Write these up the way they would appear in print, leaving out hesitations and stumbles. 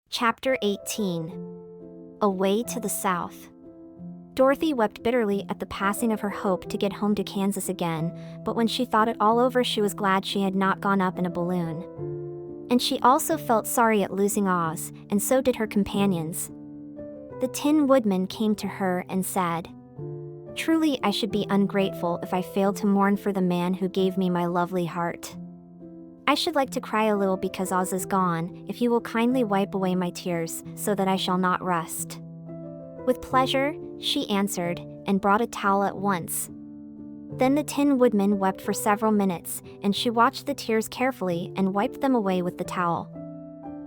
Chapter 18. Away to the South. Dorothy wept bitterly at the passing of her hope to get home to Kansas again, but when she thought it all over, she was glad she had not gone up in a balloon. And she also felt sorry at losing Oz, and so did her companions. The Tin Woodman came to her and said, "Truly I should be ungrateful if I failed to mourn for the man who gave me my lovely heart. I should like to cry a little because Oz is gone, if you will kindly wipe away my tears, so that I shall not rust." "With pleasure," she answered, and brought a towel at once. Then the Tin Woodman wept for several minutes, and she watched the tears carefully and wiped them away with the towel.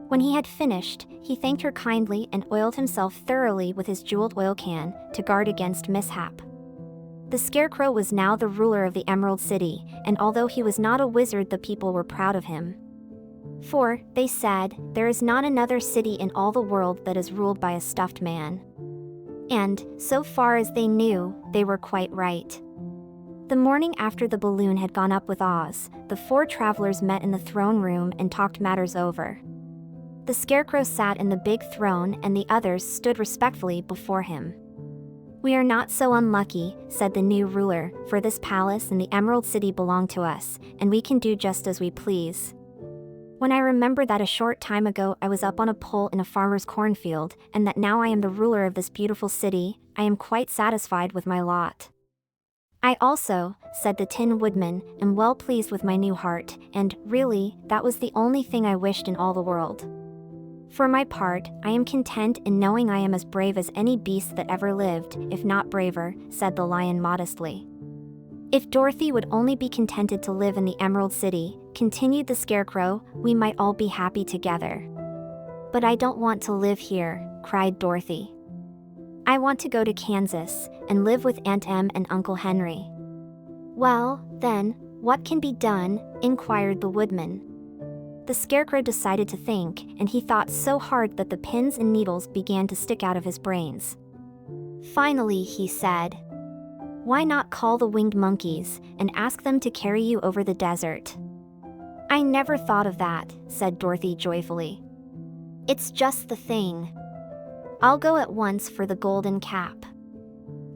When he had finished, he thanked her kindly and oiled himself thoroughly with his jeweled oil can to guard against mishap. The Scarecrow was now the ruler of the Emerald City, and although he was not a wizard, the people were proud of him. For, they said, there is not another city in all the world that is ruled by a stuffed man. And, so far as they knew, they were quite right. The morning after the balloon had gone up with Oz, the four travelers met in the throne room and talked matters over. The Scarecrow sat in the big throne and the others stood respectfully before him. "We are not so unlucky," said the new ruler, "for this palace and the Emerald City belong to us, and we can do just as we please. When I remember that a short time ago I was up on a pole in a farmer's cornfield, and that now I am the ruler of this beautiful city, I am quite satisfied with my lot. I also," said the Tin Woodman, "am well pleased with my new heart, and, really, that was the only thing I wished in all the world. For my part, I am content in knowing I am as brave as any beast that ever lived, if not braver," said the Lion modestly. "If Dorothy would only be contented to live in the Emerald City," continued the Scarecrow, "we might all be happy together." "But I don't want to live here," cried Dorothy. "I want to go to Kansas, and live with Aunt Em and Uncle Henry." "Well, then, what can be done?" inquired the Woodman. The Scarecrow decided to think, and he thought so hard that the pins and needles began to stick out of his brains. Finally, he said, "Why not call the winged monkeys, and ask them to carry you over the desert?" "I never thought of that," said Dorothy joyfully. "It's just the thing. I'll go at once for the golden cap."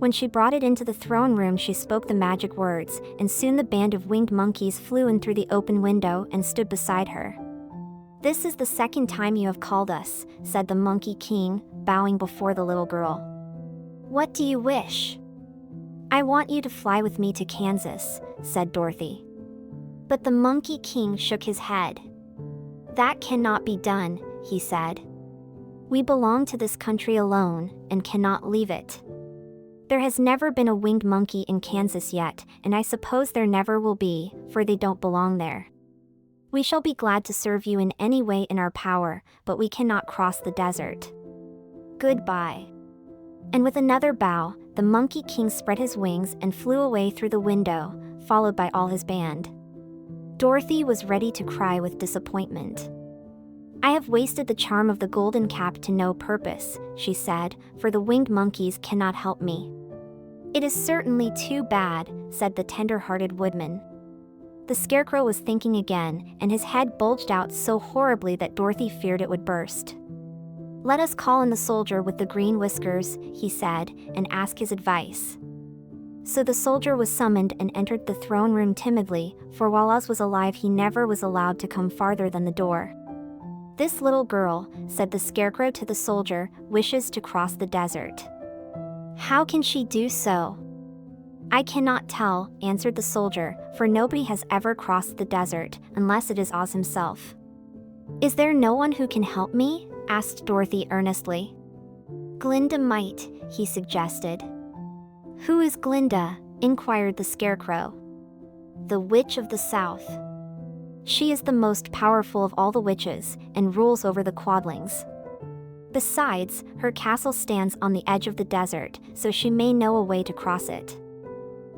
When she brought it into the throne room, she spoke the magic words, and soon the band of winged monkeys flew in through the open window and stood beside her. "This is the second time you have called us," said the Monkey King, bowing before the little girl. "What do you wish?" "I want you to fly with me to Kansas," said Dorothy. But the Monkey King shook his head. "That cannot be done," he said. "We belong to this country alone, and cannot leave it. There has never been a winged monkey in Kansas yet, and I suppose there never will be, for they don't belong there. We shall be glad to serve you in any way in our power, but we cannot cross the desert. Goodbye." And with another bow, the Monkey King spread his wings and flew away through the window, followed by all his band. Dorothy was ready to cry with disappointment. "I have wasted the charm of the golden cap to no purpose," she said, "for the winged monkeys cannot help me." "It is certainly too bad," said the tender-hearted Woodman. The Scarecrow was thinking again, and his head bulged out so horribly that Dorothy feared it would burst. "Let us call in the soldier with the green whiskers," he said, "and ask his advice." So the soldier was summoned and entered the throne room timidly, for while Oz was alive he never was allowed to come farther than the door. "This little girl," said the Scarecrow to the soldier, "wishes to cross the desert. How can she do so?" "I cannot tell," answered the soldier, "for nobody has ever crossed the desert, unless it is Oz himself." "Is there no one who can help me?" asked Dorothy earnestly. "Glinda might," he suggested. "Who is Glinda?" inquired the Scarecrow. "The Witch of the South. She is the most powerful of all the witches, and rules over the Quadlings. Besides, her castle stands on the edge of the desert, so she may know a way to cross it."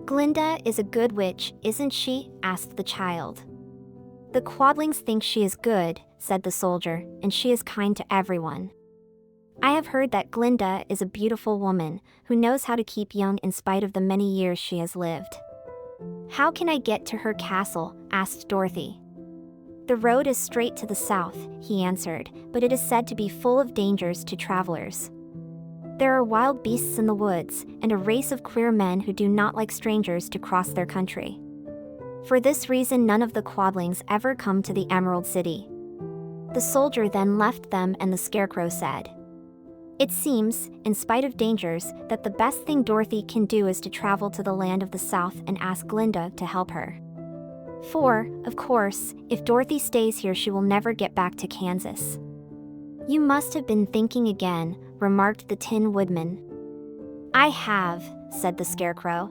"Glinda is a good witch, isn't she?" asked the child. "The Quadlings think she is good," said the soldier, "and she is kind to everyone. I have heard that Glinda is a beautiful woman, who knows how to keep young in spite of the many years she has lived." "How can I get to her castle?" asked Dorothy. "The road is straight to the south," he answered, "but it is said to be full of dangers to travelers. There are wild beasts in the woods, and a race of queer men who do not like strangers to cross their country. For this reason none of the Quadlings ever come to the Emerald City." The soldier then left them, and the Scarecrow said, "It seems, in spite of dangers, that the best thing Dorothy can do is to travel to the land of the South and ask Glinda to help her. For, of course, if Dorothy stays here she will never get back to Kansas." "You must have been thinking again," remarked the Tin Woodman. "I have," said the Scarecrow.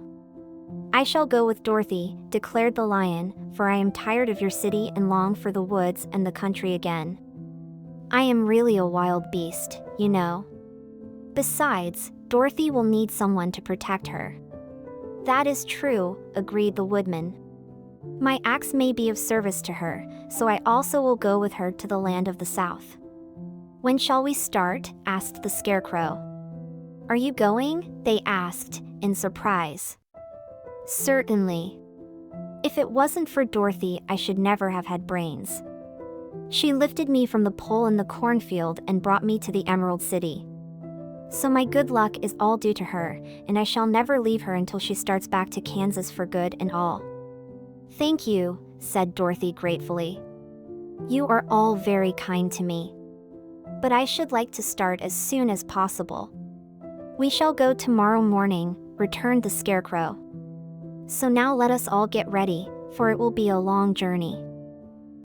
"I shall go with Dorothy," declared the Lion, "for I am tired of your city and long for the woods and the country again. I am really a wild beast, you know. Besides, Dorothy will need someone to protect her." "That is true," agreed the Woodman. "My axe may be of service to her, so I also will go with her to the land of the South." "When shall we start?" asked the Scarecrow. "Are you going?" they asked, in surprise. "Certainly. If it wasn't for Dorothy, I should never have had brains. She lifted me from the pole in the cornfield and brought me to the Emerald City. So my good luck is all due to her, and I shall never leave her until she starts back to Kansas for good and all." "Thank you," said Dorothy gratefully. "You are all very kind to me. But I should like to start as soon as possible." "We shall go tomorrow morning," returned the Scarecrow. "So now let us all get ready, for it will be a long journey."